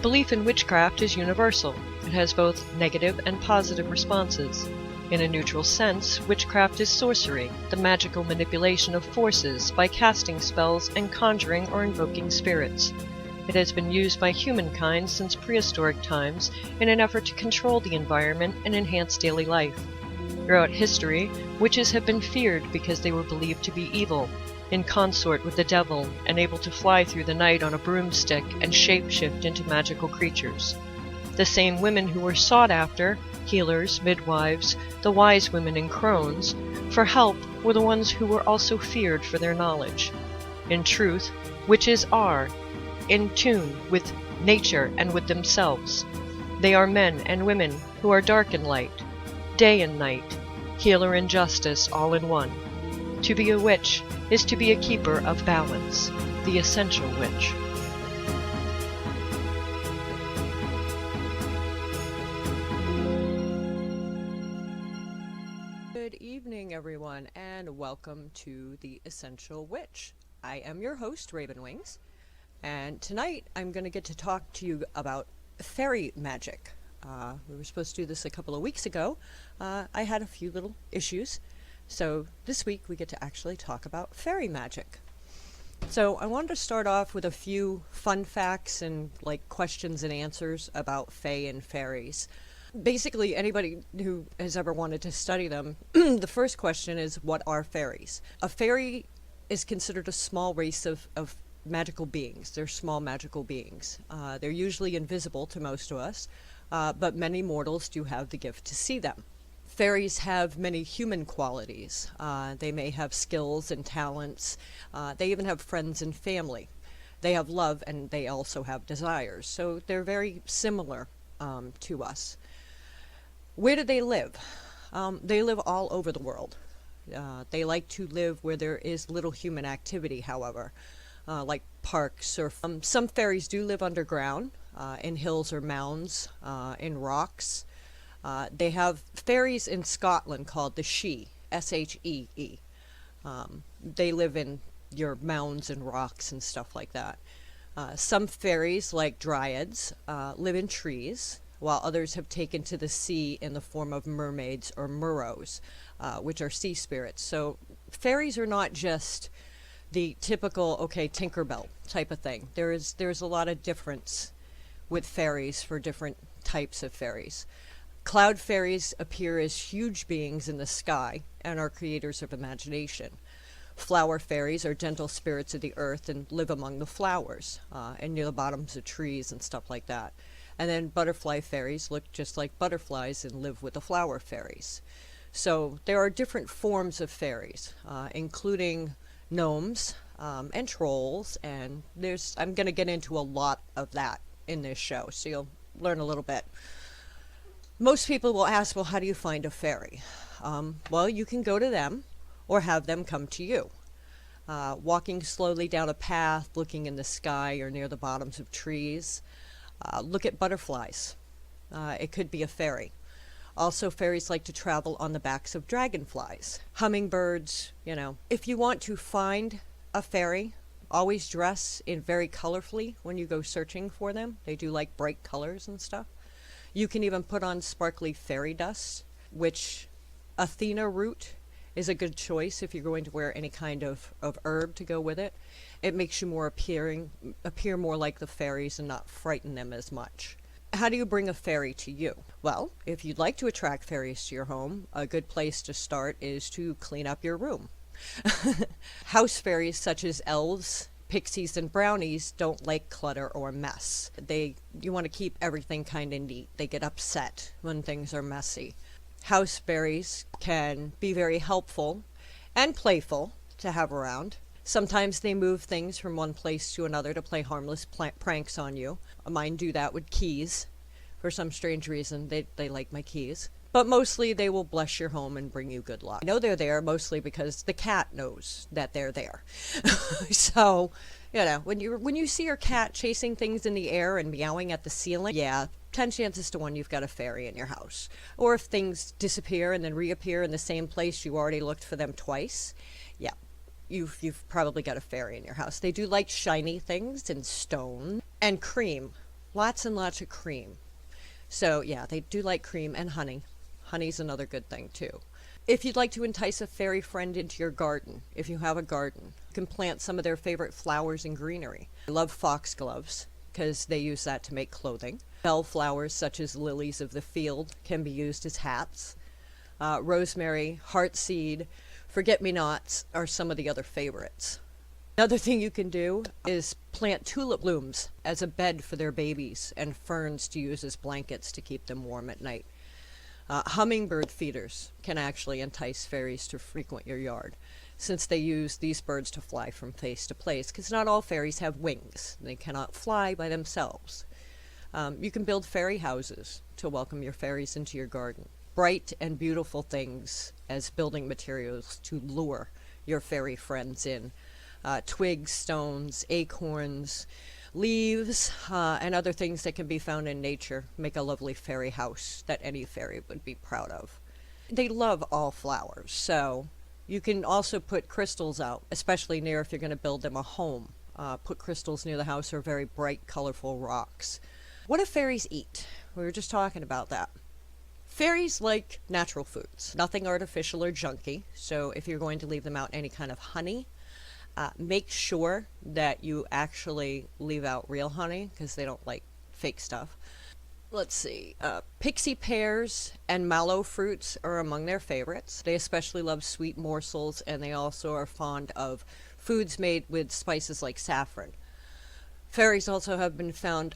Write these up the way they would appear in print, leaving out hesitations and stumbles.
Belief in witchcraft is universal. It has both negative and positive responses. In a neutral sense, witchcraft is sorcery, the magical manipulation of forces by casting spells and conjuring or invoking spirits. It has been used by humankind since prehistoric times in an effort to control the environment and enhance daily life. Throughout history, witches have been feared because they were believed to be evil, in consort with the devil, and able to fly through the night on a broomstick and shape-shift into magical creatures. The same women who were sought after, healers, midwives, the wise women and crones, for help were the ones who were also feared for their knowledge. In truth, witches are in tune with nature and with themselves. They are men and women who are dark and light, day and night, healer and justice all in one. To be a witch is to be a keeper of balance, the essential witch. Good evening, everyone, and welcome to The Essential Witch. I am your host, Raven Wings, and tonight I'm going to get to talk to you about fairy magic. We were supposed to do this a couple of weeks ago. I had a few little issues, so this week we get to actually talk about fairy magic. So I wanted to start off with a few fun facts and questions and answers about fae and fairies. Basically, anybody who has ever wanted to study them, the first question is, what are fairies? A fairy is considered a small race of magical beings. They're small magical beings. They're usually invisible to most of us, but many mortals do have the gift to see them. Fairies have many human qualities. They may have skills and talents. They even have friends and family. They have love, and they also have desires. So they're very similar to us. Where do they live? They live all over the world. They like to live where there is little human activity, however, like parks or some fairies do live underground, in hills or mounds, in rocks. They have fairies in Scotland called the Shee, S-H-E-E. They live in your mounds and rocks and stuff like that. Some fairies, like dryads, live in trees, while others have taken to the sea in the form of mermaids or merrows, which are sea spirits. So fairies are not just the typical, Tinkerbell type of thing. There's a lot of difference with fairies for different types of fairies. Cloud fairies appear as huge beings in the sky and are creators of imagination. Flower fairies are gentle spirits of the earth and live among the flowers and near the bottoms of trees and stuff like that. And then butterfly fairies look just like butterflies and live with the flower fairies. So there are different forms of fairies, including gnomes and trolls, and I'm going to get into a lot of that in this show, so you'll learn a little bit. Most people will ask, well, how do you find a fairy? Well, you can go to them or have them come to you. Walking slowly down a path, looking in the sky or near the bottoms of trees. Look at butterflies. It could be a fairy. Also, fairies like to travel on the backs of dragonflies. Hummingbirds, If you want to find a fairy, always dress in very colorfully when you go searching for them. They do like bright colors and stuff. You can even put on sparkly fairy dust, which Athena root is a good choice if you're going to wear any kind of herb to go with it. It makes you appear more like the fairies and not frighten them as much. How do you bring a fairy to you? Well, if you'd like to attract fairies to your home, a good place to start is to clean up your room. House fairies such as elves, pixies, and brownies don't like clutter or mess. You want to keep everything kind of neat. They get upset when things are messy. House fairies can be very helpful and playful to have around. Sometimes they move things from one place to another to play harmless pranks on you. Mine do that with keys. For some strange reason, they like my keys. But mostly they will bless your home and bring you good luck. I know they're there mostly because the cat knows that they're there. So, when you see your cat chasing things in the air and meowing at the ceiling, 10 chances to 1 you've got a fairy in your house. Or if things disappear and then reappear in the same place you already looked for them twice, you've probably got a fairy in your house. They do like shiny things and stone and cream. lots and lots of cream. So yeah, they do like cream and honey. Honey's another good thing too. If you'd like to entice a fairy friend into your garden, if you have a garden, you can plant some of their favorite flowers and greenery. I love foxgloves because they use that to make clothing. Bellflowers such as lilies of the field can be used as hats. Rosemary, heartseed, forget-me-nots are some of the other favorites. Another thing you can do is plant tulip blooms as a bed for their babies and ferns to use as blankets to keep them warm at night. Hummingbird feeders can actually entice fairies to frequent your yard, since they use these birds to fly from place to place, because not all fairies have wings. They cannot fly by themselves. You can build fairy houses to welcome your fairies into your garden. Bright and beautiful things as building materials to lure your fairy friends in. Twigs, stones, acorns, leaves, and other things that can be found in nature make a lovely fairy house that any fairy would be proud of. They love all flowers, so you can also put crystals out, especially near if you're going to build them a home. Put crystals near the house or very bright, colorful rocks. What do fairies eat? We were just talking about that. Fairies like natural foods, nothing artificial or junky, so if you're going to leave them out any kind of honey, make sure that you actually leave out real honey because they don't like fake stuff. Let's see. Pixie pears and mallow fruits are among their favorites. They especially love sweet morsels, and they also are fond of foods made with spices like saffron. Fairies also have been found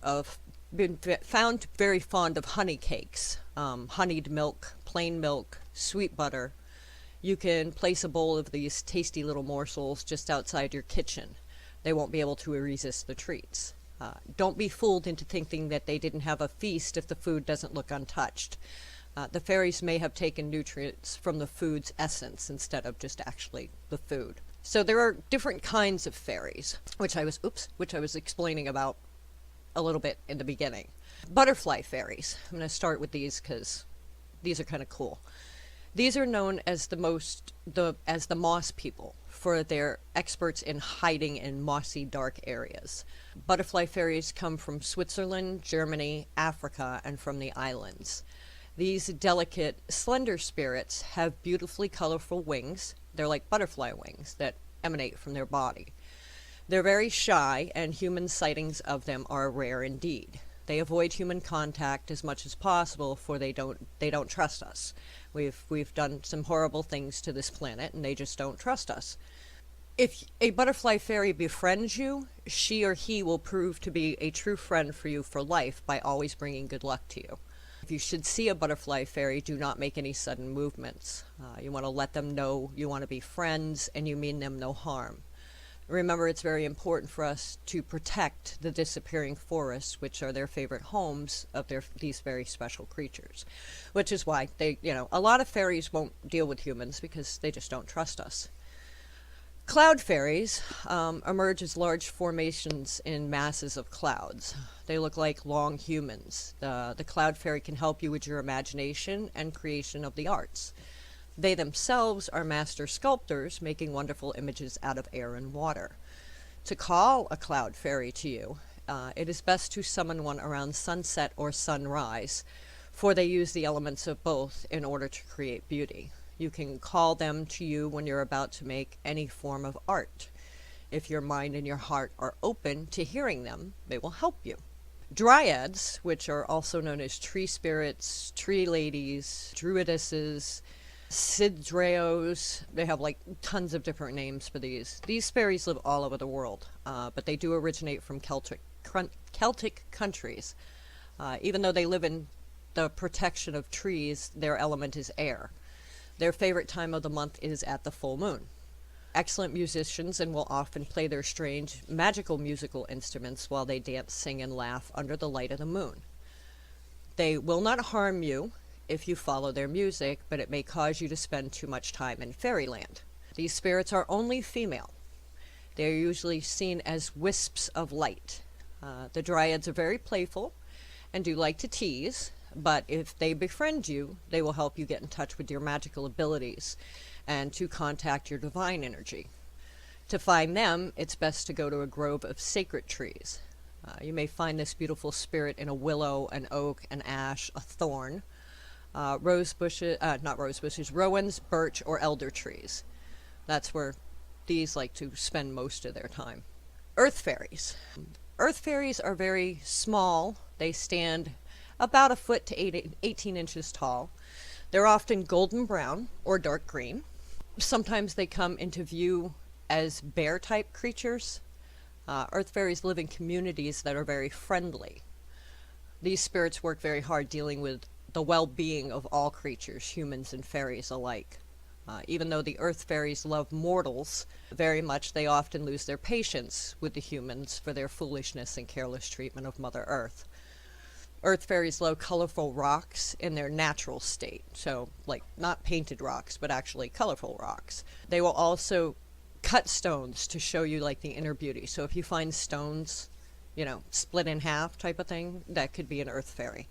very fond of honey cakes, honeyed milk, plain milk, sweet butter. You can place a bowl of these tasty little morsels just outside your kitchen. They won't be able to resist the treats. Don't be fooled into thinking that they didn't have a feast if the food doesn't look untouched. The fairies may have taken nutrients from the food's essence instead of just actually the food. So there are different kinds of fairies, which I was explaining about a little bit in the beginning. Butterfly fairies. I'm going to start with these because these are kind of cool. These are known as the moss people for their experts in hiding in mossy, dark areas. Butterfly fairies come from Switzerland, Germany, Africa, and from the islands. These delicate, slender spirits have beautifully colorful wings. They're like butterfly wings that emanate from their body. They're very shy, and human sightings of them are rare indeed. They avoid human contact as much as possible, for they don't trust us. We've done some horrible things to this planet, and they just don't trust us. If a butterfly fairy befriends you, she or he will prove to be a true friend for you for life by always bringing good luck to you. If you should see a butterfly fairy, do not make any sudden movements. You want to let them know you want to be friends and you mean them no harm. Remember, it's very important for us to protect the disappearing forests, which are their favorite homes of these very special creatures. Which is why a lot of fairies won't deal with humans because they just don't trust us. Cloud fairies emerge as large formations in masses of clouds. They look like long humans. The cloud fairy can help you with your imagination and creation of the arts. They themselves are master sculptors, making wonderful images out of air and water. To call a cloud fairy to you, it is best to summon one around sunset or sunrise, for they use the elements of both in order to create beauty. You can call them to you when you're about to make any form of art. If your mind and your heart are open to hearing them, they will help you. Dryads, which are also known as tree spirits, tree ladies, druidesses, Sidreos, they have like tons of different names for these. These fairies live all over the world, but they do originate from Celtic countries. Even though they live in the protection of trees, their element is air. Their favorite time of the month is at the full moon. Excellent musicians, and will often play their strange, magical musical instruments while they dance, sing, and laugh under the light of the moon. They will not harm you if you follow their music, but it may cause you to spend too much time in fairyland. These spirits are only female. They are usually seen as wisps of light. The dryads are very playful and do like to tease, but if they befriend you, they will help you get in touch with your magical abilities and to contact your divine energy. To find them, it's best to go to a grove of sacred trees. You may find this beautiful spirit in a willow, an oak, an ash, a thorn, rose bushes, not rose bushes, rowans, birch, or elder trees. That's where these like to spend most of their time. Earth fairies. Earth fairies are very small. They stand about a foot to 18 inches tall. They're often golden brown or dark green. Sometimes they come into view as bear-type creatures. Earth fairies live in communities that are very friendly. These spirits work very hard dealing with the well-being of all creatures, humans and fairies alike. Even though the earth fairies love mortals very much, they often lose their patience with the humans for their foolishness and careless treatment of Mother Earth. Earth fairies love colorful rocks in their natural state, so like not painted rocks, but actually colorful rocks. They will also cut stones to show you like the inner beauty. So if you find stones, split in half type of thing, that could be an earth fairy.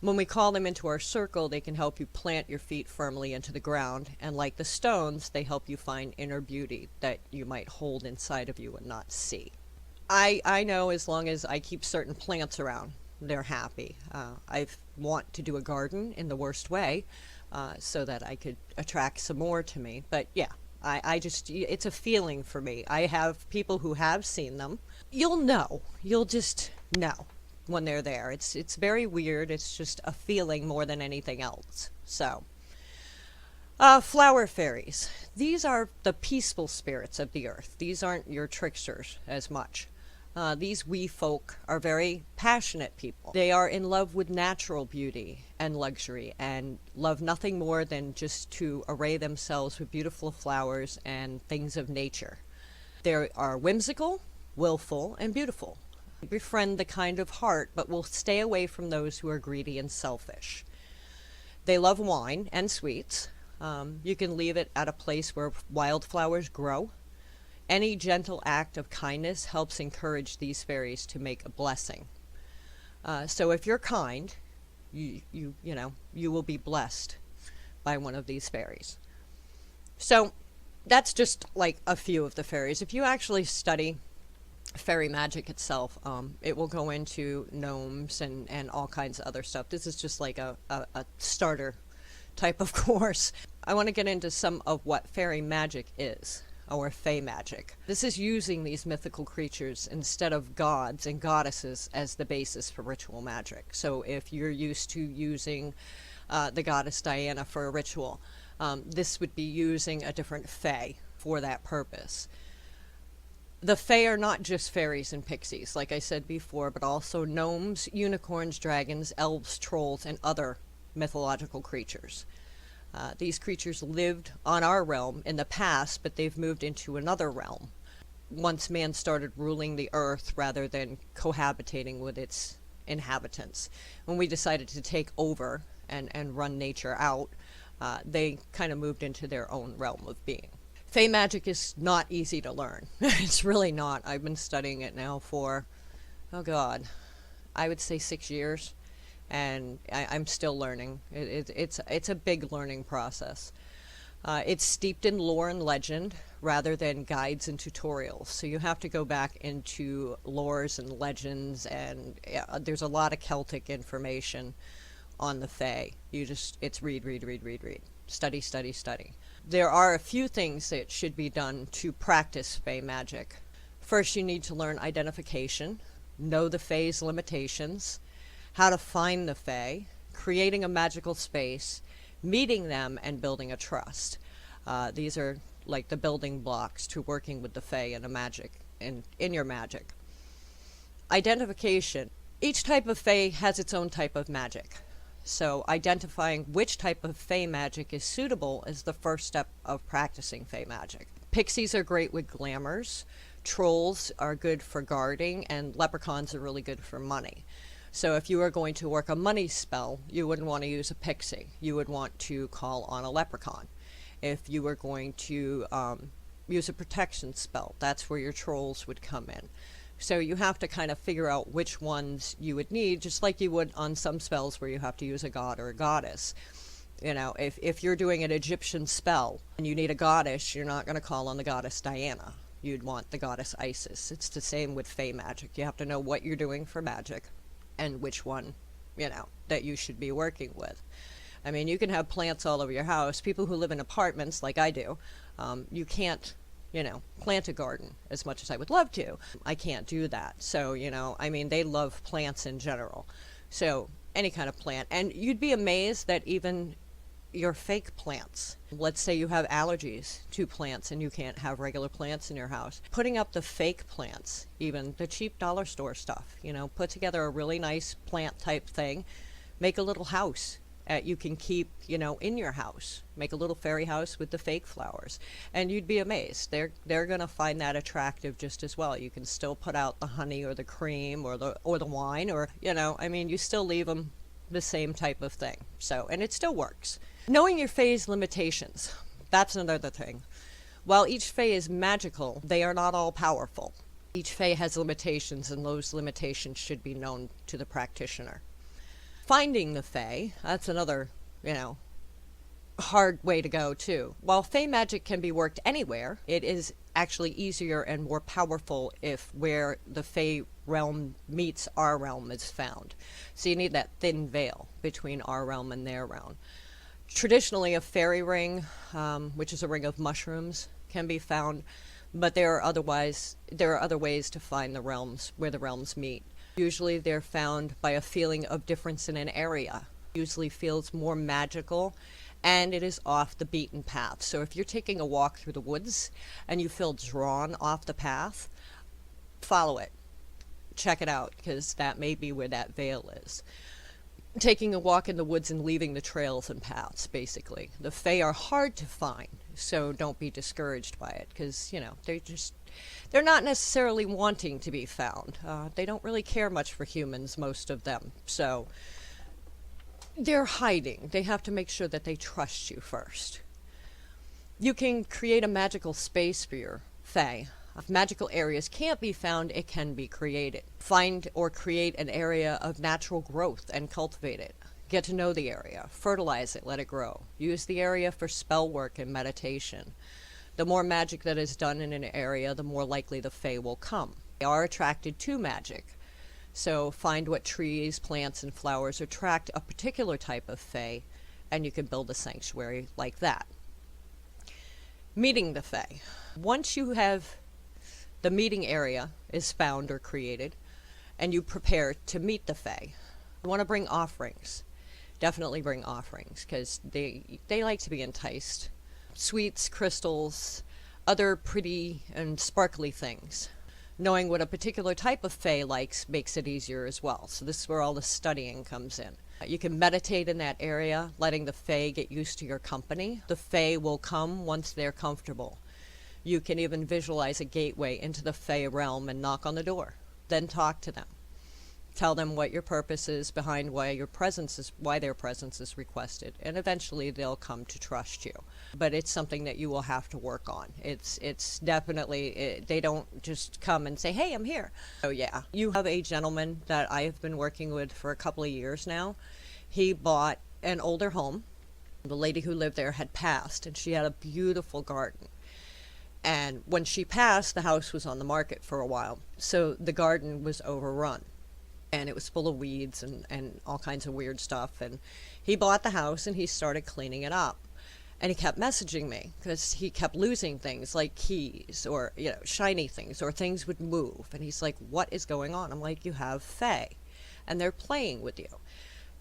When we call them into our circle, they can help you plant your feet firmly into the ground, and like the stones, they help you find inner beauty that you might hold inside of you and not see. I know as long as I keep certain plants around, they're happy. I want to do a garden in the worst way so that I could attract some more to me. But yeah, I just, it's a feeling for me. I have people who have seen them. You'll just know when they're there. It's very weird. It's just a feeling more than anything else. So, flower fairies. These are the peaceful spirits of the earth. These aren't your tricksters as much. These wee folk are very passionate people. They are in love with natural beauty and luxury and love nothing more than just to array themselves with beautiful flowers and things of nature. They are whimsical, willful, and beautiful. Befriend the kind of heart, but will stay away from those who are greedy and selfish. They love wine and sweets. You can leave it at a place where wildflowers grow. Any gentle act of kindness helps encourage these fairies to make a blessing. So if you're kind, you will be blessed by one of these fairies. So that's just like a few of the fairies. If you actually study Fae Magick itself, it will go into gnomes and all kinds of other stuff. This is just like a starter type of course. I want to get into some of what Fae Magick is, or Fae Magick. This is using these mythical creatures instead of gods and goddesses as the basis for ritual magic. So if you're used to using the goddess Diana for a ritual, this would be using a different Fae for that purpose. The Fae are not just fairies and pixies, like I said before, but also gnomes, unicorns, dragons, elves, trolls, and other mythological creatures. These creatures lived on our realm in the past, but they've moved into another realm once man started ruling the earth rather than cohabitating with its inhabitants. When we decided to take over and run nature out, they kind of moved into their own realm of being. Fae Magick is not easy to learn. It's really not. I've been studying it now for, I would say 6 years, and I'm still learning. It's a big learning process. It's steeped in lore and legend rather than guides and tutorials. So you have to go back into lores and legends, and there's a lot of Celtic information on the Fae. It's read. Study. There are a few things that should be done to practice Fae Magick. First, you need to learn identification, know the Fae's limitations, how to find the Fae, creating a magical space, meeting them, and building a trust. These are like the building blocks to working with the Fae in a magic, in your magic. Identification. Each type of Fae has its own type of magic. So identifying which type of Fae Magick is suitable is the first step of practicing Fae Magick. Pixies are great with glamours, trolls are good for guarding, and leprechauns are really good for money. So if you are going to work a money spell, you wouldn't want to use a pixie. You would want to call on a leprechaun. If you were going to use a protection spell, that's where your trolls would come in. So you have to kind of figure out which ones you would need, just like you would on some spells where you have to use a god or a goddess. If you're doing an Egyptian spell and you need a goddess, you're not going to call on the goddess Diana. you'd want the goddess Isis. It's the same with Fae Magick. You have to know what you're doing for magic and which one, that you should be working with. I mean, you can have plants all over your house. People who live in apartments, like I do, you can't, plant a garden as much as I would love to. I can't do that. So, I mean, they love plants in general. So, any kind of plant. And you'd be amazed that even your fake plants, let's say you have allergies to plants and you can't have regular plants in your house, putting up the fake plants, even the cheap dollar store stuff, put together a really nice plant type thing, make a little house you can keep, in your house. Make a little fairy house with the fake flowers, and you'd be amazed. They're gonna find that attractive just as well. You can still put out the honey or the cream or the wine, or I mean, you still leave them the same type of thing. So, and it still works. Knowing your Fae's limitations, that's another thing. While each Fae is magical, they are not all powerful. Each Fae has limitations, and those limitations should be known to the practitioner. Finding the Fae, that's another, hard way to go too. While Fae magic can be worked anywhere, it is actually easier and more powerful if where the Fae realm meets our realm is found. So you need that thin veil between our realm and their realm. Traditionally, a fairy ring, which is a ring of mushrooms, can be found, but there are other ways to find the realms where the realms meet. Usually they're found by a feeling of difference in an area. Usually feels more magical, and it is off the beaten path. So if you're taking a walk through the woods and you feel drawn off the path, follow it. Check it out, because that may be where that veil is. Taking a walk in the woods and leaving the trails and paths, basically. The Fae are hard to find, so don't be discouraged by it, because, they're not necessarily wanting to be found. They don't really care much for humans, most of them. So they're hiding. They have to make sure that they trust you first. You can create a magical space for your Fae. If magical areas can't be found, it can be created. Find or create an area of natural growth and cultivate it. Get to know the area. Fertilize it. Let it grow. Use the area for spell work and meditation. The more magic that is done in an area, the more likely the Fae will come. They are attracted to magic. So find what trees, plants, and flowers attract a particular type of Fae, and you can build a sanctuary like that. Meeting the Fae. Once you have the meeting area is found or created, and you prepare to meet the Fae, you want to bring offerings. Definitely bring offerings, because they like to be enticed. Sweets, crystals, other pretty and sparkly things. Knowing what a particular type of Fae likes makes it easier as well. So this is where all the studying comes in. You can meditate in that area, letting the Fae get used to your company. The Fae will come once they're comfortable. You can even visualize a gateway into the Fae realm and knock on the door. Then talk to them. Tell them what your purpose is behind why their presence is requested, and eventually they'll come to trust you. But it's something that you will have to work on. It's definitely, they don't just come and say, hey, I'm here. So yeah, you have a gentleman that I have been working with for a couple of years now. He bought an older home. The lady who lived there had passed, and she had a beautiful garden. And when she passed, the house was on the market for a while. So the garden was overrun. And it was full of weeds and all kinds of weird stuff. And he bought the house and he started cleaning it up. And he kept messaging me because he kept losing things like keys or, shiny things, or things would move. And he's like, what is going on? I'm like, you have Fae and they're playing with you.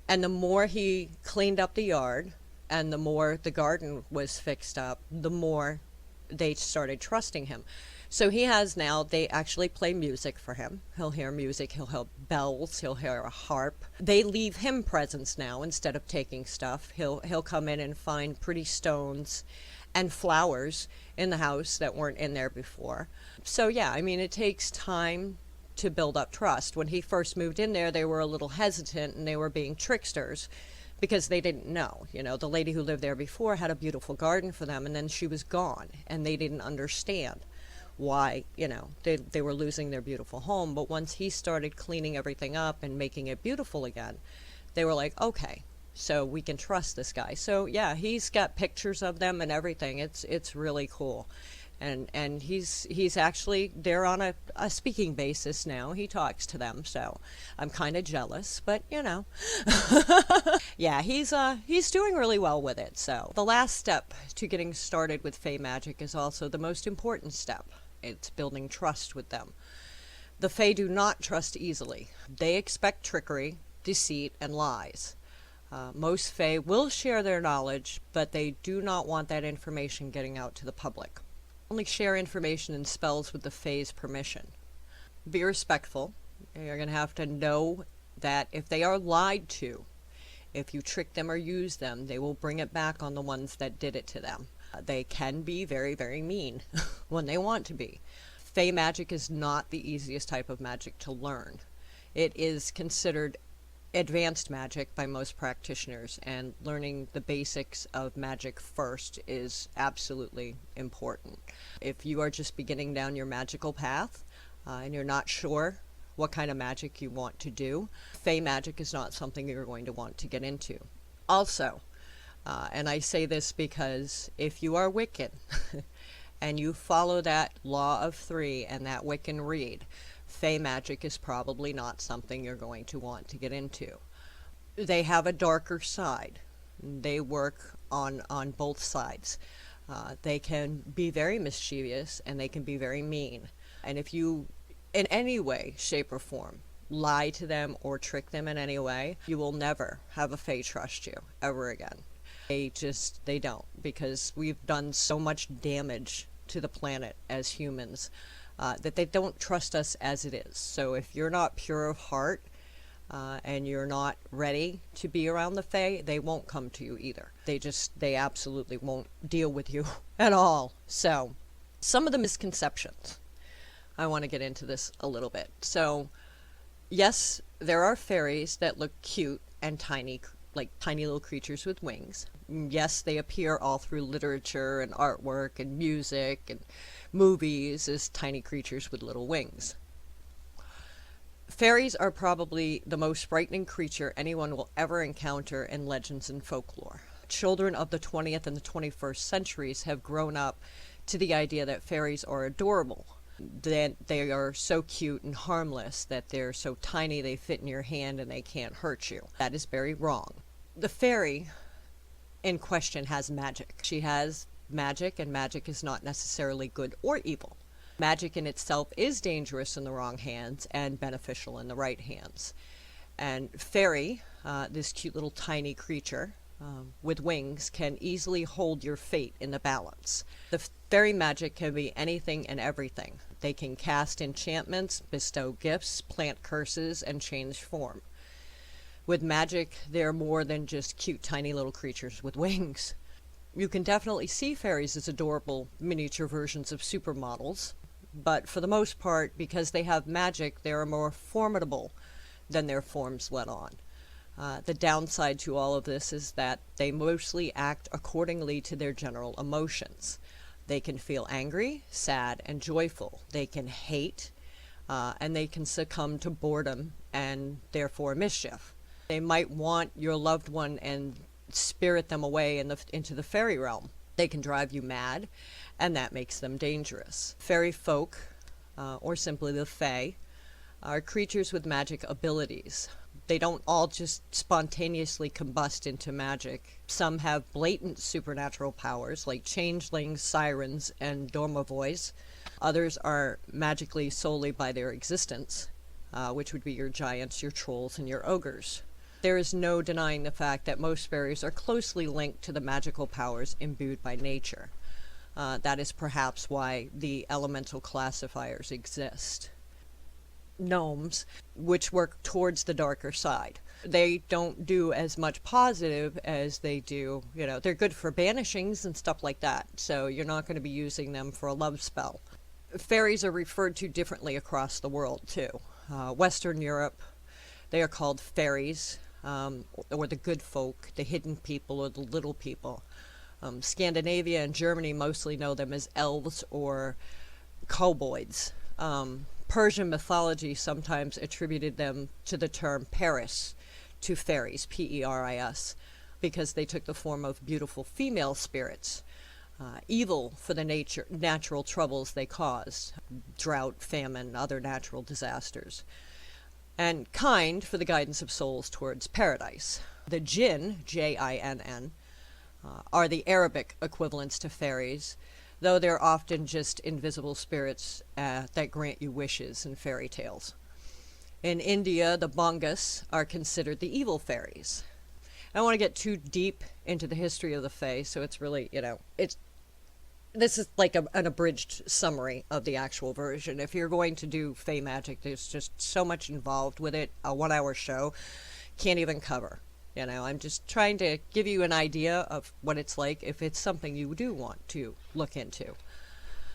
And the more he cleaned up the yard and the more the garden was fixed up, the more they started trusting him. So he has now, they actually play music for him. He'll hear music, he'll hear bells, he'll hear a harp. They leave him presents now instead of taking stuff. He'll come in and find pretty stones and flowers in the house that weren't in there before. So yeah, I mean, it takes time to build up trust. When he first moved in there, they were a little hesitant and they were being tricksters because they didn't know. The lady who lived there before had a beautiful garden for them, and then she was gone and they didn't understand why, they were losing their beautiful home. But once he started cleaning everything up and making it beautiful again, they were like, okay, so we can trust this guy. So yeah, he's got pictures of them and everything. It's really cool. And he's actually there on a speaking basis now. He talks to them, so I'm kind of jealous, but you know. Yeah, he's doing really well with it. So the last step to getting started with Fae Magick is also the most important step. It's building trust with them. The Fae do not trust easily. They expect trickery, deceit, and lies. Most Fae will share their knowledge, but they do not want that information getting out to the public. Only share information and spells with the Fae's permission. Be respectful. You're going to have to know that if they are lied to, if you trick them or use them, they will bring it back on the ones that did it to them. They can be very, very mean when they want to be. Fae magic is not the easiest type of magic to learn. It is considered advanced magic by most practitioners, and learning the basics of magic first is absolutely important. If you are just beginning down your magical path and you're not sure what kind of magic you want to do, Fae magic is not something you're going to want to get into. Also, and I say this because if you are Wiccan and you follow that law of three and that Wiccan read, Fae magic is probably not something you're going to want to get into. They have a darker side. They work on both sides. They can be very mischievous and they can be very mean. And if you, in any way, shape, or form, lie to them or trick them in any way, you will never have a Fae trust you ever again. They don't, because we've done so much damage to the planet as humans that they don't trust us as it is. So if you're not pure of heart and you're not ready to be around the Fae, they won't come to you either. They absolutely won't deal with you at all. So some of the misconceptions. I want to get into this a little bit. So yes, there are fairies that look cute and tiny, like tiny little creatures with wings. Yes, they appear all through literature and artwork and music and movies as tiny creatures with little wings. Fairies are probably the most frightening creature anyone will ever encounter in legends and folklore. Children of the 20th and the 21st centuries have grown up to the idea that fairies are adorable, that they are so cute and harmless, that they're so tiny they fit in your hand and they can't hurt you. That is very wrong. The fairy in question has magic. She has magic, and magic is not necessarily good or evil. Magic in itself is dangerous in the wrong hands and beneficial in the right hands. And fairy, this cute little tiny creature with wings, can easily hold your fate in the balance. The fairy magic can be anything and everything. They can cast enchantments, bestow gifts, plant curses, and change form. With magic, they're more than just cute tiny little creatures with wings. You can definitely see fairies as adorable miniature versions of supermodels, but for the most part, because they have magic, they are more formidable than their forms let on. The downside to all of this is that they mostly act accordingly to their general emotions. They can feel angry, sad, and joyful. They can hate, and they can succumb to boredom and therefore mischief. They might want your loved one and spirit them away into the fairy realm. They can drive you mad, and that makes them dangerous. Fairy folk, or simply the Fae, are creatures with magic abilities. They don't all just spontaneously combust into magic. Some have blatant supernatural powers, like changelings, sirens, and dormovoys. Others are magically solely by their existence, which would be your giants, your trolls, and your ogres. There is no denying the fact that most fairies are closely linked to the magical powers imbued by nature. That is perhaps why the elemental classifiers exist. Gnomes, which work towards the darker side. They don't do as much positive as they do, they're good for banishings and stuff like that, so you're not going to be using them for a love spell. Fairies are referred to differently across the world, too. Western Europe, they are called fairies, or the good folk, the hidden people, or the little people. Scandinavia and Germany mostly know them as elves or kobolds. Persian mythology sometimes attributed them to the term Paris, to fairies, P-E-R-I-S, because they took the form of beautiful female spirits. evil for the natural troubles they cause, drought, famine, other natural disasters, and kind for the guidance of souls towards paradise. The jinn, Jinn, are the Arabic equivalents to fairies, though they're often just invisible spirits that grant you wishes in fairy tales. In India, the Bongas are considered the evil fairies. I don't want to get too deep into the history of the Fae, so it's really, this is like an abridged summary of the actual version. If you're going to do Fae Magick, there's just so much involved with it. A 1-hour show can't even cover. I'm just trying to give you an idea of what it's like if it's something you do want to look into.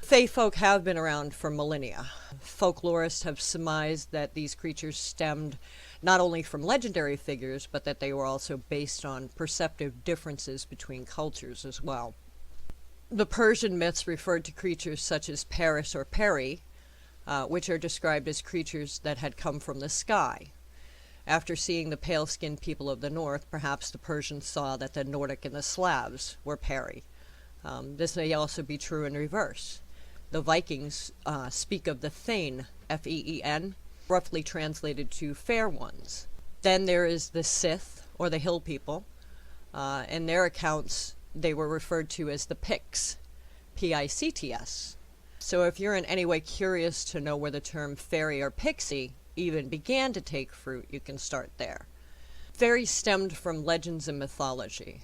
Fae folk have been around for millennia. Folklorists have surmised that these creatures stemmed not only from legendary figures, but that they were also based on perceptive differences between cultures as well. The Persian myths referred to creatures such as Paris or Peri, which are described as creatures that had come from the sky. After seeing the pale-skinned people of the north, perhaps the Persians saw that the Nordic and the Slavs were Peri. This may also be true in reverse. The Vikings speak of the Thane, Feen, roughly translated to fair ones. Then there is the Sith, or the hill people. In their accounts, they were referred to as the Picts, Picts. So if you're in any way curious to know where the term fairy or pixie even began to take fruit, you can start there. Fairies stemmed from legends and mythology.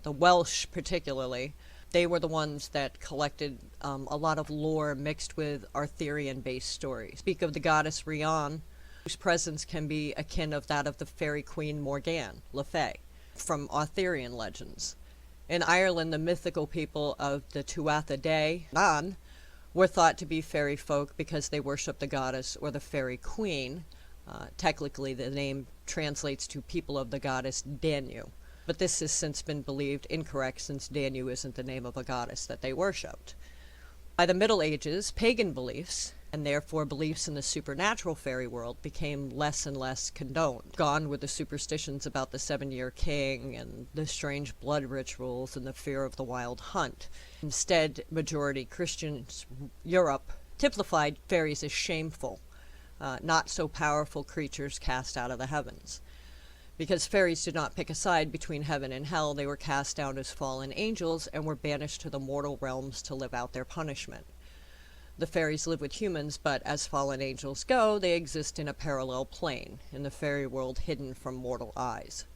The Welsh particularly, they were the ones that collected a lot of lore mixed with Arthurian-based stories. Speak of the goddess Rhiannon, whose presence can be akin of that of the fairy queen Morgane le Fay, from Arthurian legends. In Ireland, the mythical people of the Tuatha Dé Nan were thought to be fairy folk because they worshipped the goddess or the fairy queen. Technically, the name translates to people of the goddess Danu, but this has since been believed incorrect since Danu isn't the name of a goddess that they worshipped. By the Middle Ages, pagan beliefs, and therefore beliefs in the supernatural fairy world, became less and less condoned. Gone were the superstitions about the 7-year king and the strange blood rituals and the fear of the wild hunt. Instead, majority Christians Europe typified fairies as shameful, not so powerful creatures cast out of the heavens. Because fairies did not pick a side between heaven and hell, they were cast down as fallen angels and were banished to the mortal realms to live out their punishment. The fairies live with humans, but as fallen angels go, they exist in a parallel plane, in the fairy world hidden from mortal eyes.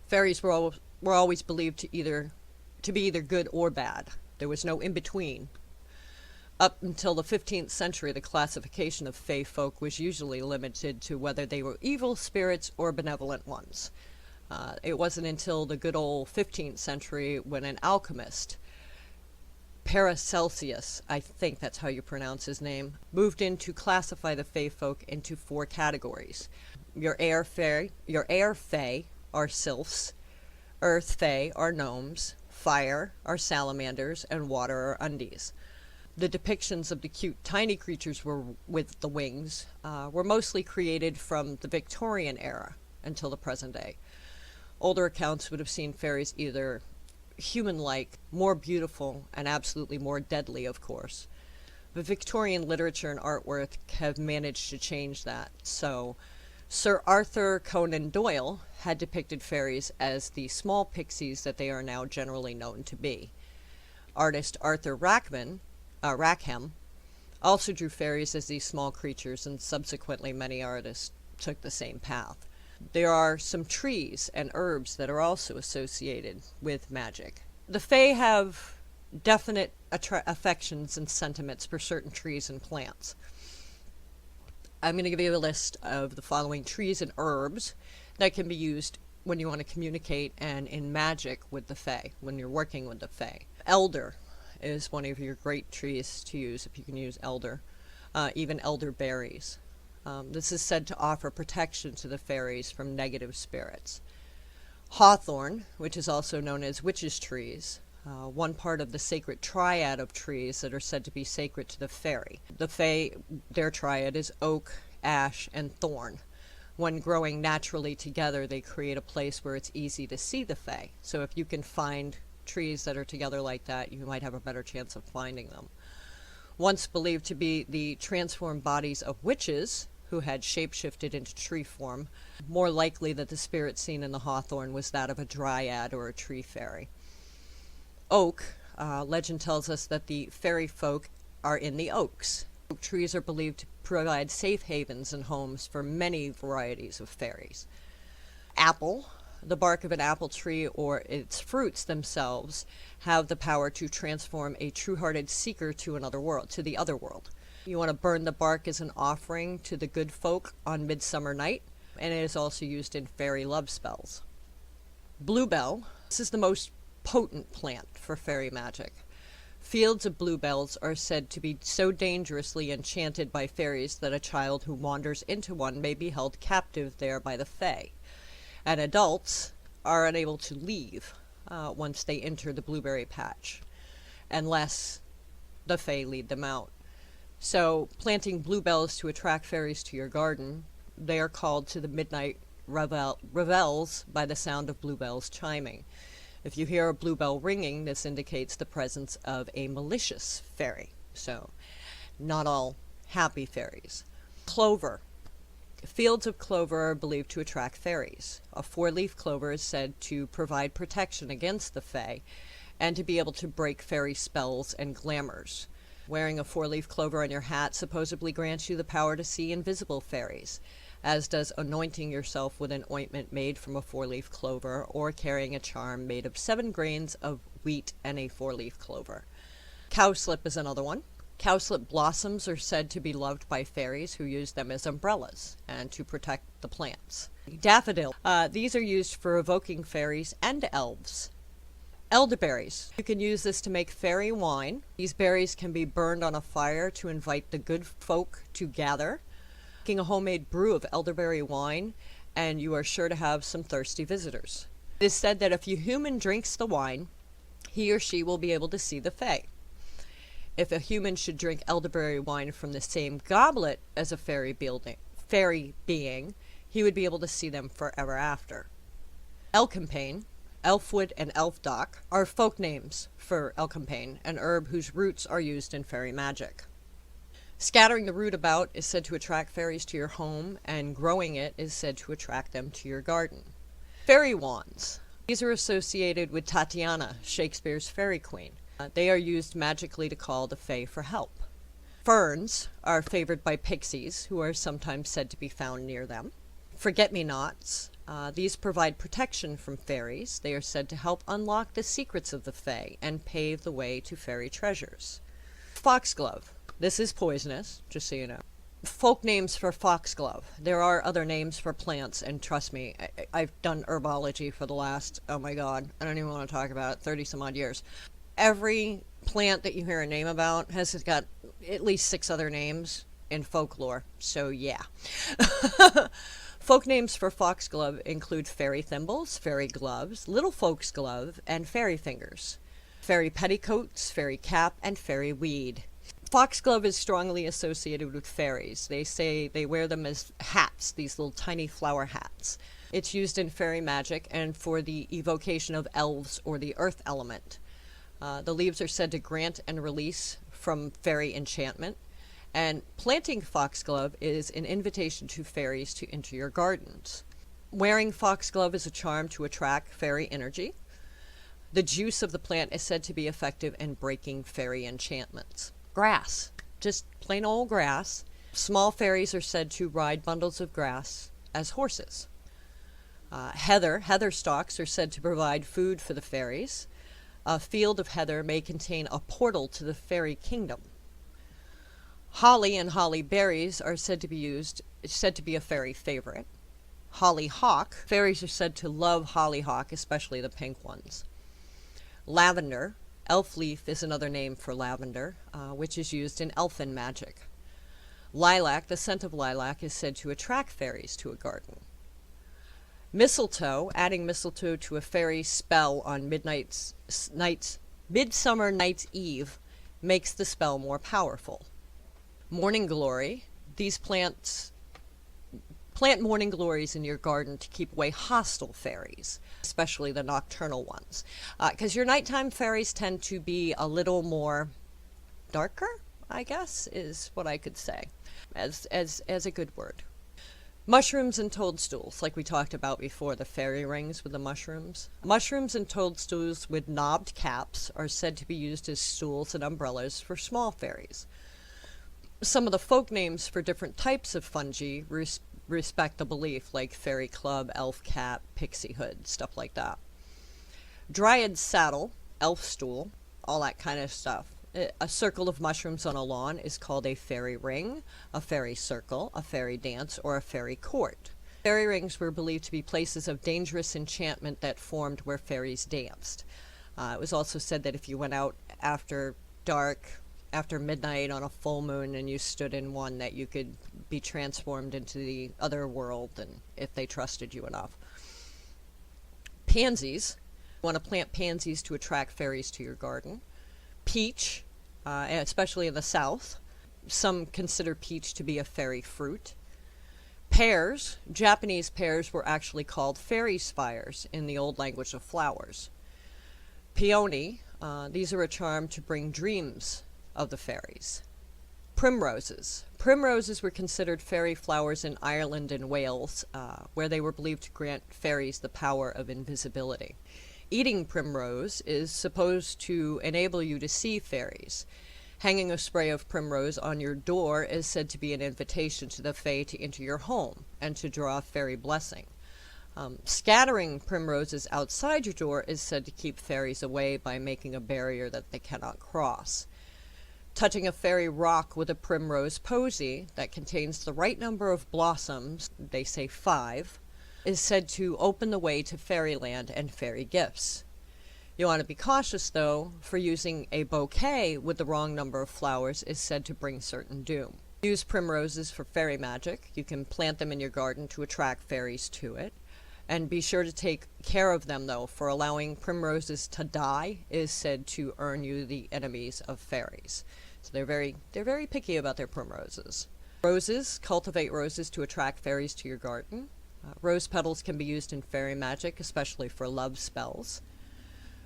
Fairies were always believed to be either good or bad. There was no in-between. Up until the 15th century, the classification of fae folk was usually limited to whether they were evil spirits or benevolent ones. It wasn't until the good old 15th century when an alchemist, Paracelsus, I think that's how you pronounce his name, moved in to classify the fae folk into 4 categories. Your air fae are sylphs, earth fae are gnomes, fire are salamanders, and water are undies. The depictions of the cute tiny creatures with the wings were mostly created from the Victorian era until the present day. Older accounts would have seen fairies either human-like, more beautiful, and absolutely more deadly, of course. But Victorian literature and artwork have managed to change that. So Sir Arthur Conan Doyle had depicted fairies as the small pixies that they are now generally known to be. Artist Arthur Rackham also drew fairies as these small creatures, and subsequently many artists took the same path. There are some trees and herbs that are also associated with magic. The Fae have definite affections and sentiments for certain trees and plants. I'm going to give you a list of the following trees and herbs that can be used when you want to communicate and in magic with the Fae, when you're working with the Fae. Elder is one of your great trees to use if you can use elder. Even elderberries. This is said to offer protection to the fairies from negative spirits. Hawthorn, which is also known as witches' trees, one part of the sacred triad of trees that are said to be sacred to the fairy. The Fae, their triad is oak, ash, and thorn. When growing naturally together, they create a place where it's easy to see the Fae. So if you can find trees that are together like that, you might have a better chance of finding them. Once believed to be the transformed bodies of witches who had shapeshifted into tree form, more likely that the spirit seen in the hawthorn was that of a dryad or a tree fairy. Oak, legend tells us that the fairy folk are in the oaks. Oak trees are believed to provide safe havens and homes for many varieties of fairies. Apple, the bark of an apple tree or its fruits themselves have the power to transform a true-hearted seeker to another world, to the other world. You want to burn the bark as an offering to the good folk on Midsummer Night, and it is also used in fairy love spells. Bluebell, this is the most potent plant for fairy magic. Fields of bluebells are said to be so dangerously enchanted by fairies that a child who wanders into one may be held captive there by the Fae, and adults are unable to leave once they enter the blueberry patch, unless the Fae lead them out. So, planting bluebells to attract fairies to your garden, they are called to the midnight revels by the sound of bluebells chiming. If you hear a bluebell ringing, this indicates the presence of a malicious fairy. So, not all happy fairies. Clover. Fields of clover are believed to attract fairies. A four-leaf clover is said to provide protection against the Fae and to be able to break fairy spells and glamours. Wearing a four-leaf clover on your hat supposedly grants you the power to see invisible fairies, as does anointing yourself with an ointment made from a four-leaf clover or carrying a charm made of 7 grains of wheat and a four-leaf clover. Cowslip is another one. Cowslip blossoms are said to be loved by fairies who use them as umbrellas and to protect the plants. Daffodil. These are used for evoking fairies and elves. Elderberries. You can use this to make fairy wine. These berries can be burned on a fire to invite the good folk to gather. Making a homemade brew of elderberry wine, and you are sure to have some thirsty visitors. It is said that if a human drinks the wine, he or she will be able to see the Fae. If a human should drink elderberry wine from the same goblet as a fairy being, he would be able to see them forever after. Elecampane, elfwood, and elfdock are folk names for elecampane, an herb whose roots are used in fairy magic. Scattering the root about is said to attract fairies to your home, and growing it is said to attract them to your garden. Fairy wands. These are associated with Tatiana, Shakespeare's fairy queen. They are used magically to call the Fae for help. Ferns are favored by pixies, who are sometimes said to be found near them. Forget-me-nots. These provide protection from fairies. They are said to help unlock the secrets of the Fae and pave the way to fairy treasures. Foxglove. This is poisonous, just so you know. Folk names for foxglove. There are other names for plants, and trust me, I've done herbology for the last, oh my god, I don't even want to talk about it, 30 some odd years. Every plant that you hear a name about has got at least 6 other names in folklore, so yeah. Folk names for foxglove include fairy thimbles, fairy gloves, little folks' glove, and fairy fingers. Fairy petticoats, fairy cap, and fairy weed. Foxglove is strongly associated with fairies. They say they wear them as hats, these little tiny flower hats. It's used in fairy magic and for the evocation of elves or the earth element. The leaves are said to grant and release from fairy enchantment. And planting foxglove is an invitation to fairies to enter your gardens. Wearing foxglove is a charm to attract fairy energy. The juice of the plant is said to be effective in breaking fairy enchantments. Grass, just plain old grass. Small fairies are said to ride bundles of grass as horses. Heather stalks are said to provide food for the fairies. A field of heather may contain a portal to the fairy kingdom. Holly and holly berries are said to be a fairy favorite. Hollyhock, fairies are said to love hollyhock, especially the pink ones. Lavender, elf leaf is another name for lavender, which is used in elfin magic. Lilac, the scent of lilac, is said to attract fairies to a garden. Mistletoe, adding mistletoe to a fairy spell on Midsummer Night's Eve makes the spell more powerful. Morning glory, these plants Plant morning glories in your garden to keep away hostile fairies, especially the nocturnal ones. Because your nighttime fairies tend to be a little more darker, I guess, is what I could say, as a good word. Mushrooms and toadstools, like we talked about before, the fairy rings with the mushrooms. Mushrooms and toadstools with knobbed caps are said to be used as stools and umbrellas for small fairies. Some of the folk names for different types of fungi respect the belief, like fairy club, elf cap, pixie hood, stuff like that. Dryad saddle, elf stool, all that kind of stuff. A circle of mushrooms on a lawn is called a fairy ring, a fairy circle, a fairy dance, or a fairy court. Fairy rings were believed to be places of dangerous enchantment that formed where fairies danced. It was also said that if you went out after dark, after midnight on a full moon, and you stood in one, that you could be transformed into the other world, and if they trusted you enough. Pansies. You want to plant pansies to attract fairies to your garden. Peach, especially in the south. Some consider peach to be a fairy fruit. Pears. Japanese pears were actually called fairy spires in the old language of flowers. Peony. These are a charm to bring dreams of the fairies. Primroses. Primroses were considered fairy flowers in Ireland and Wales, where they were believed to grant fairies the power of invisibility. Eating primrose is supposed to enable you to see fairies. Hanging a spray of primrose on your door is said to be an invitation to the Fae to enter your home and to draw a fairy blessing. Scattering primroses outside your door is said to keep fairies away by making a barrier that they cannot cross. Touching a fairy rock with a primrose posy that contains the right number of blossoms, they say 5, is said to open the way to fairyland and fairy gifts. You want to be cautious, though, for using a bouquet with the wrong number of flowers is said to bring certain doom. Use primroses for fairy magic. You can plant them in your garden to attract fairies to it. And be sure to take care of them, though, for allowing primroses to die is said to earn you the enemies of fairies. So they're very picky about their primroses. Roses. Cultivate roses to attract fairies to your garden. Rose petals can be used in fairy magic, especially for love spells.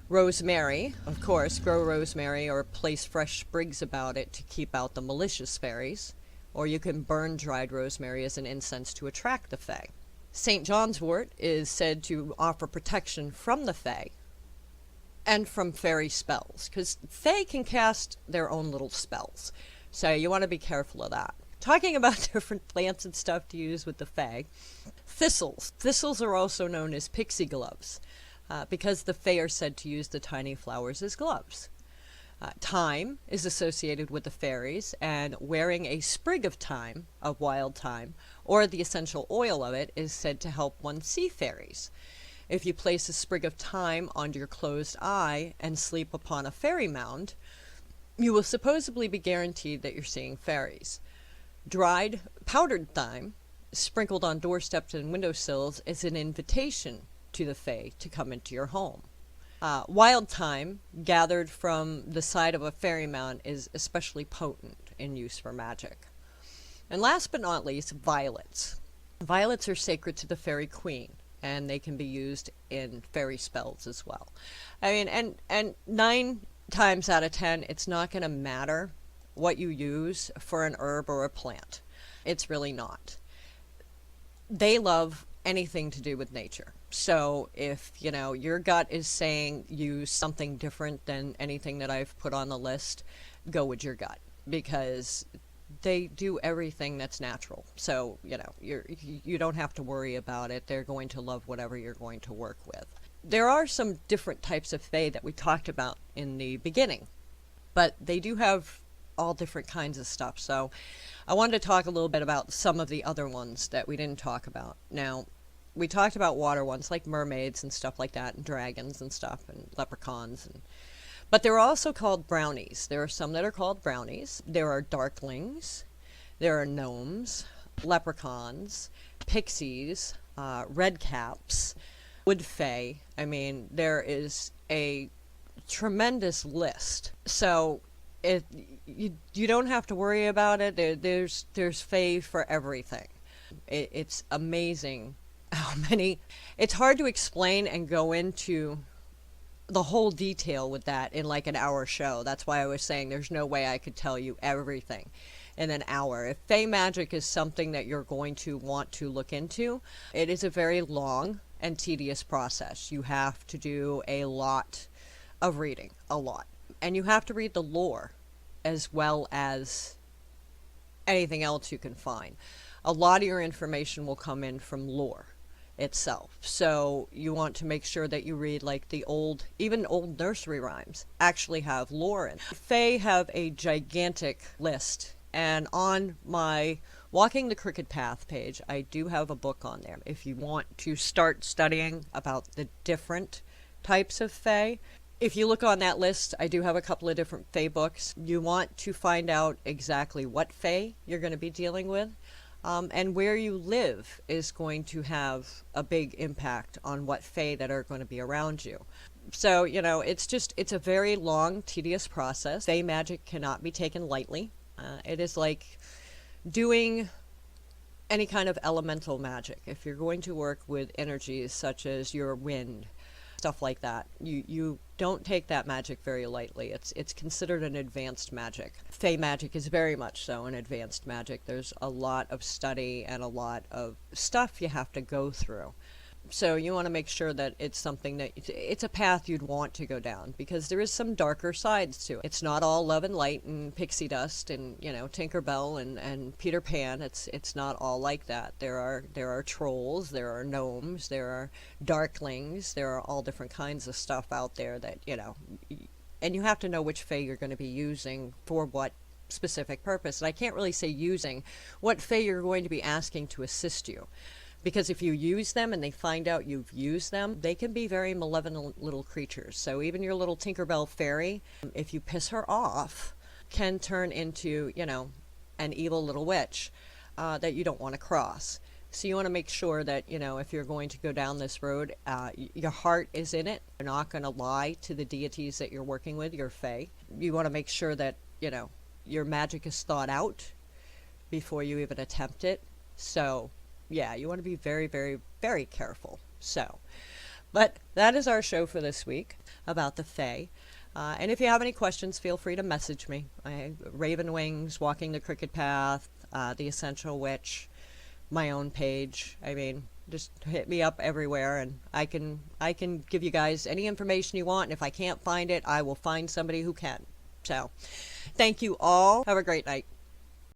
Rosemary, of course, grow rosemary or place fresh sprigs about it to keep out the malicious fairies. Or you can burn dried rosemary as an incense to attract the Fae. St. John's wort is said to offer protection from the Fae and from fairy spells, because Fae can cast their own little spells. So you want to be careful of that. Talking about different plants and stuff to use with the Fae, thistles. Thistles are also known as pixie gloves, because the Fae are said to use the tiny flowers as gloves. Thyme is associated with the fairies, and wearing a sprig of thyme, of wild thyme, or the essential oil of it is said to help one see fairies. If you place a sprig of thyme under your closed eye and sleep upon a fairy mound, you will supposedly be guaranteed that you're seeing fairies. Dried, powdered thyme, sprinkled on doorsteps and windowsills, is an invitation to the Fae to come into your home. Wild thyme, gathered from the side of a fairy mound, is especially potent in use for magic. And last but not least, violets. Violets are sacred to the fairy queen, and they can be used in fairy spells as well. I mean, and 9 times out of 10, it's not going to matter what you use for an herb or a plant. It's really not. They love anything to do with nature. So if, your gut is saying use something different than anything that I've put on the list, go with your gut, because they do everything that's natural. So, you don't have to worry about it. They're going to love whatever you're going to work with. There are some different types of Fae that we talked about in the beginning, but they do have all different kinds of stuff. So I wanted to talk a little bit about some of the other ones that we didn't talk about. Now, we talked about water ones like mermaids and stuff like that, and dragons and stuff, and leprechauns. But they're also called brownies. There are some that are called brownies. There are darklings. There are gnomes, leprechauns, pixies, redcaps, wood fae. I mean, there is a tremendous list. So you don't have to worry about it. There's fae for everything. It's amazing how many. It's hard to explain and go into the whole detail with that in like an hour show. That's why I was saying there's no way I could tell you everything in an hour. If Fae Magick is something that you're going to want to look into, it is a very long and tedious process. You have to do a lot of reading, a lot. And you have to read the lore as well as anything else you can find. A lot of your information will come in from lore itself. So you want to make sure that you read like the old, even old nursery rhymes actually have lore in. Fae have a gigantic list, and on my Walking the Crooked Path page, I do have a book on there. If you want to start studying about the different types of Fae, if you look on that list, I do have a couple of different Fae books. You want to find out exactly what Fae you're going to be dealing with. And where you live is going to have a big impact on what Fae that are going to be around you. So, it's a very long, tedious process. Fae magic cannot be taken lightly. It is like doing any kind of elemental magic. If you're going to work with energies such as your wind, stuff like that, you don't take that magic very lightly. It's considered an advanced magic. Fae magic is very much so an advanced magic. There's a lot of study and a lot of stuff you have to go through. So you want to make sure that it's something that it's a path you'd want to go down, because there is some darker sides to it. It's not all love and light and pixie dust and Tinkerbell and Peter Pan. It's not all like that. There are trolls, there are gnomes, there are darklings, there are all different kinds of stuff out there that and you have to know which Fae you're going to be using for what specific purpose. And I can't really say using, what Fae you're going to be asking to assist you. Because if you use them and they find out you've used them, they can be very malevolent little creatures. So even your little Tinkerbell fairy, if you piss her off, can turn into, an evil little witch that you don't want to cross. So you want to make sure that, if you're going to go down this road, your heart is in it. You're not going to lie to the deities that you're working with, your Fae. You want to make sure that, your magic is thought out before you even attempt it. So yeah, you want to be very, very, very careful. So, but that is our show for this week about the Fae. And if you have any questions, feel free to message me. Raven Wings, Walking the Crooked Path, The Essential Witch, my own page. I mean, just hit me up everywhere, and I can give you guys any information you want. And if I can't find it, I will find somebody who can. So, thank you all. Have a great night.